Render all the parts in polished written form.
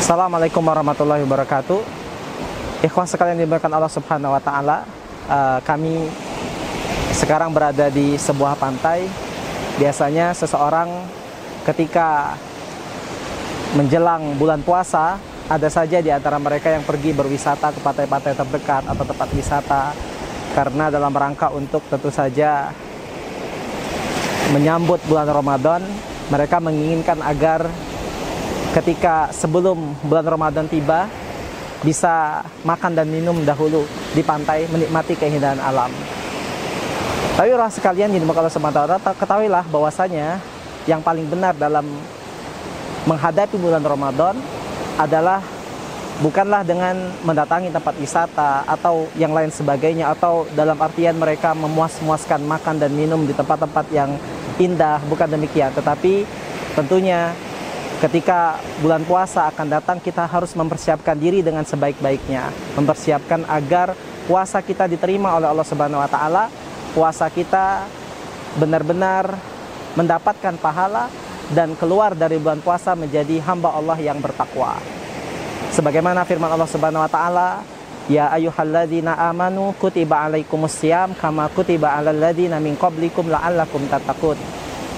Assalamualaikum warahmatullahi wabarakatuh. Ikhwah sekalian dimuliakan Allah Subhanahu wa taala. Kami sekarang berada di sebuah pantai. Biasanya seseorang ketika menjelang bulan puasa, ada saja di antara mereka yang pergi berwisata ke pantai-pantai terdekat atau tempat wisata karena dalam rangka untuk tentu saja menyambut bulan Ramadan. Mereka menginginkan agar ketika sebelum bulan Ramadan tiba bisa makan dan minum dahulu di pantai, menikmati keindahan alam. Tapi orang sekalian, jadi kalau sementara ketahuilah bahwasanya yang paling benar dalam menghadapi bulan Ramadan adalah bukanlah dengan mendatangi tempat wisata atau yang lain sebagainya, atau dalam artian mereka memuaskan makan dan minum di tempat-tempat yang indah, bukan demikian. Tetapi tentunya ketika bulan puasa akan datang, kita harus mempersiapkan diri dengan sebaik-baiknya, mempersiapkan agar puasa kita diterima oleh Allah Subhanahu wa taala, puasa kita benar-benar mendapatkan pahala dan keluar dari bulan puasa menjadi hamba Allah yang bertakwa. Sebagaimana firman Allah Subhanahu wa taala, ya ayyuhalladzina amanu kutiba alaikumusiyam kama kutiba alal ladzina min qablikum la'allakum tattaqun.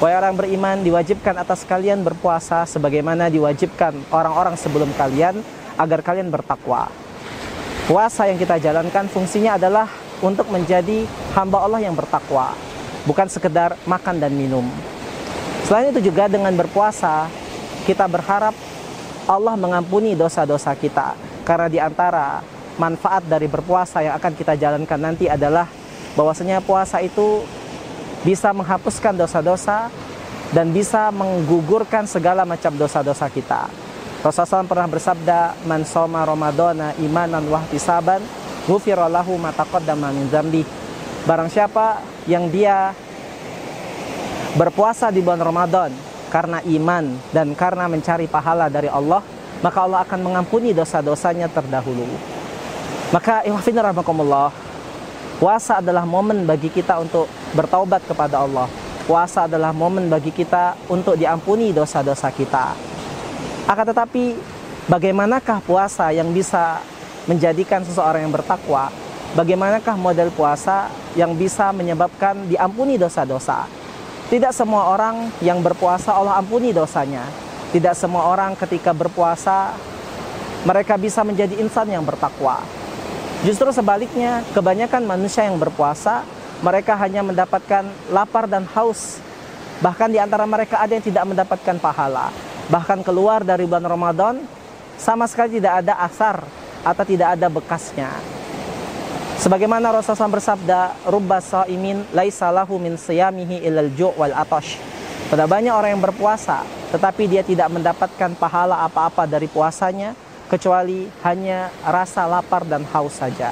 Wahai orang beriman, diwajibkan atas kalian berpuasa sebagaimana diwajibkan orang-orang sebelum kalian agar kalian bertakwa. Puasa yang kita jalankan fungsinya adalah untuk menjadi hamba Allah yang bertakwa, bukan sekedar makan dan minum. Selain itu juga dengan berpuasa kita berharap Allah mengampuni dosa-dosa kita, karena di antara manfaat dari berpuasa yang akan kita jalankan nanti adalah bahwasanya puasa itu bisa menghapuskan dosa-dosa dan bisa menggugurkan segala macam dosa-dosa kita. Rasulullah SAW pernah bersabda, man shoma ramadhana imanan wahtisaban ghufira lahu ma taqaddama min dzambi. Barang siapa yang dia berpuasa di bulan Ramadan karena iman dan karena mencari pahala dari Allah, maka Allah akan mengampuni dosa-dosanya terdahulu. Maka ihwafina rahmakumullah, puasa adalah momen bagi kita untuk bertaubat kepada Allah. Puasa adalah momen bagi kita untuk diampuni dosa-dosa kita. Akan tetapi, bagaimanakah puasa yang bisa menjadikan seseorang yang bertakwa? Bagaimanakah model puasa yang bisa menyebabkan diampuni dosa-dosa? Tidak semua orang yang berpuasa Allah ampuni dosanya. Tidak semua orang ketika berpuasa mereka bisa menjadi insan yang bertakwa. Justru sebaliknya, kebanyakan manusia yang berpuasa mereka hanya mendapatkan lapar dan haus. Bahkan di antara mereka ada yang tidak mendapatkan pahala. Bahkan keluar dari bulan Ramadan sama sekali tidak ada asar atau tidak ada bekasnya. Sebagaimana Rasulullah SAW bersabda, rubba shaimin laisa lahu min siyamihi illal ju' wal atash. Ada banyak orang yang berpuasa tetapi dia tidak mendapatkan pahala apa-apa dari puasanya kecuali hanya rasa lapar dan haus saja.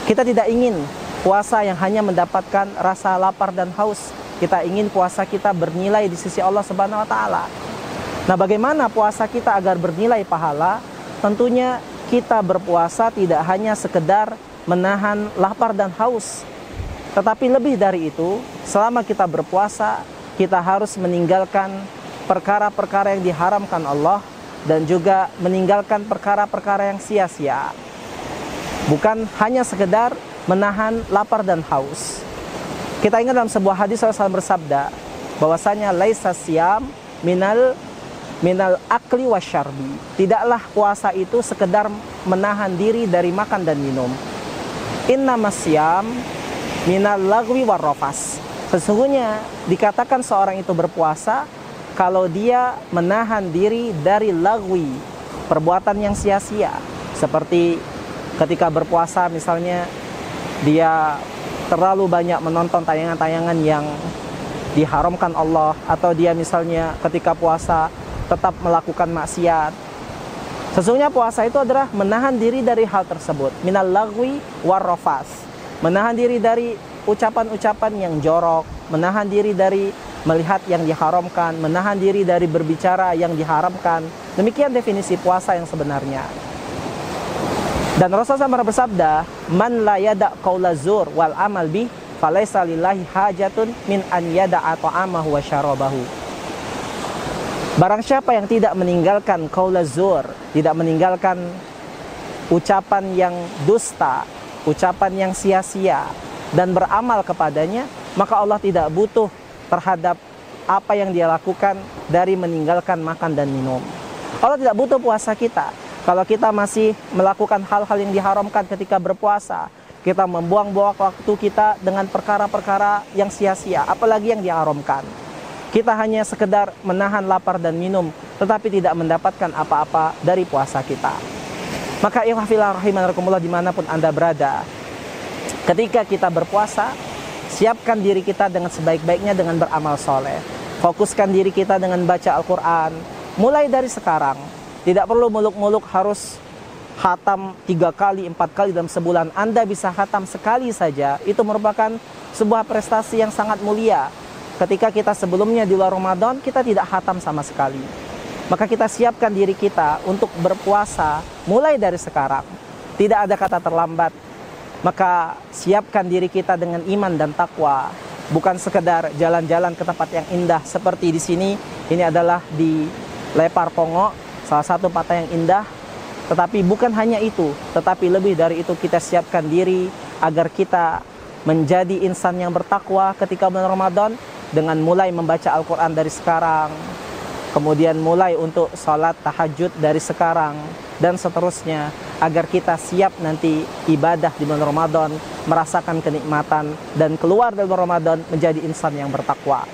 Kita tidak ingin puasa yang hanya mendapatkan rasa lapar dan haus. Kita ingin puasa kita bernilai di sisi Allah Subhanahu wa taala. Nah, bagaimana puasa kita agar bernilai pahala? Tentunya kita berpuasa tidak hanya sekedar menahan lapar dan haus, tetapi lebih dari itu, selama kita berpuasa, kita harus meninggalkan perkara-perkara yang diharamkan Allah dan juga meninggalkan perkara-perkara yang sia-sia. Bukan hanya sekedar menahan lapar dan haus. Kita ingat dalam sebuah hadis Rasulullah bersabda bahwasanya laisa siyam minal akli wasyarbi. Tidaklah puasa itu sekedar menahan diri dari makan dan minum. Innamas siyam minal lagwi warrafas. Sesungguhnya dikatakan seorang itu berpuasa kalau dia menahan diri dari lagwi, perbuatan yang sia-sia. Seperti ketika berpuasa misalnya dia terlalu banyak menonton tayangan-tayangan yang diharamkan Allah, atau dia misalnya ketika puasa tetap melakukan maksiat. Sesungguhnya puasa itu adalah menahan diri dari hal tersebut, minal lagwi warrafas, menahan diri dari ucapan-ucapan yang jorok, menahan diri dari melihat yang diharamkan, menahan diri dari berbicara yang diharamkan. Demikian definisi puasa yang sebenarnya. Dan Rasulullah SAW bersabda, man la yada' qaula zur wal amal bih falaisa lillahi hajatun min an yada'a ta'amahu wa syarabahu. Barang siapa yang tidak meninggalkan qaula zur, tidak meninggalkan ucapan yang dusta, ucapan yang sia-sia, dan beramal kepadanya, maka Allah tidak butuh terhadap apa yang dia lakukan dari meninggalkan makan dan minum. Allah tidak butuh puasa kita. Kalau kita masih melakukan hal-hal yang diharamkan ketika berpuasa, kita membuang-buang waktu kita dengan perkara-perkara yang sia-sia, apalagi yang diharamkan. Kita hanya sekedar menahan lapar dan minum, tetapi tidak mendapatkan apa-apa dari puasa kita. Maka ikhwafillah rahimanarakumullah, dimanapun Anda berada, ketika kita berpuasa, siapkan diri kita dengan sebaik-baiknya dengan beramal soleh. Fokuskan diri kita dengan baca Al-Quran, mulai dari sekarang. Tidak perlu muluk-muluk harus khatam 3 kali, 4 kali dalam sebulan. Anda bisa khatam sekali saja, itu merupakan sebuah prestasi yang sangat mulia. Ketika kita sebelumnya di luar Ramadan, kita tidak khatam sama sekali. Maka kita siapkan diri kita untuk berpuasa mulai dari sekarang. Tidak ada kata terlambat. Maka siapkan diri kita dengan iman dan takwa. Bukan sekedar jalan-jalan ke tempat yang indah seperti di sini. Ini adalah di Lepar Pongo, salah satu pantai yang indah. Tetapi bukan hanya itu, tetapi lebih dari itu kita siapkan diri agar kita menjadi insan yang bertakwa ketika bulan Ramadan dengan mulai membaca Al-Quran dari sekarang, kemudian mulai untuk sholat tahajud dari sekarang, dan seterusnya, agar kita siap nanti ibadah di bulan Ramadan, merasakan kenikmatan, dan keluar dari bulan Ramadan menjadi insan yang bertakwa.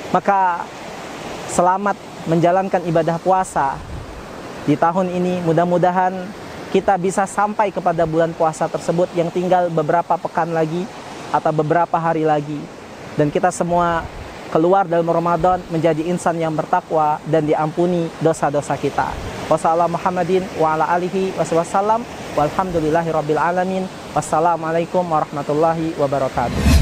Maka selamat menjalankan ibadah puasa di tahun ini. Mudah-mudahan kita bisa sampai kepada bulan puasa tersebut yang tinggal beberapa pekan lagi atau beberapa hari lagi, dan kita semua keluar dalam Ramadan menjadi insan yang bertakwa dan diampuni dosa-dosa kita. Wassalamualaikum Muhammadin wa ala alihi wasallam walhamdulillahi rabbil alamin. Wassalamualaikum warahmatullahi wabarakatuh.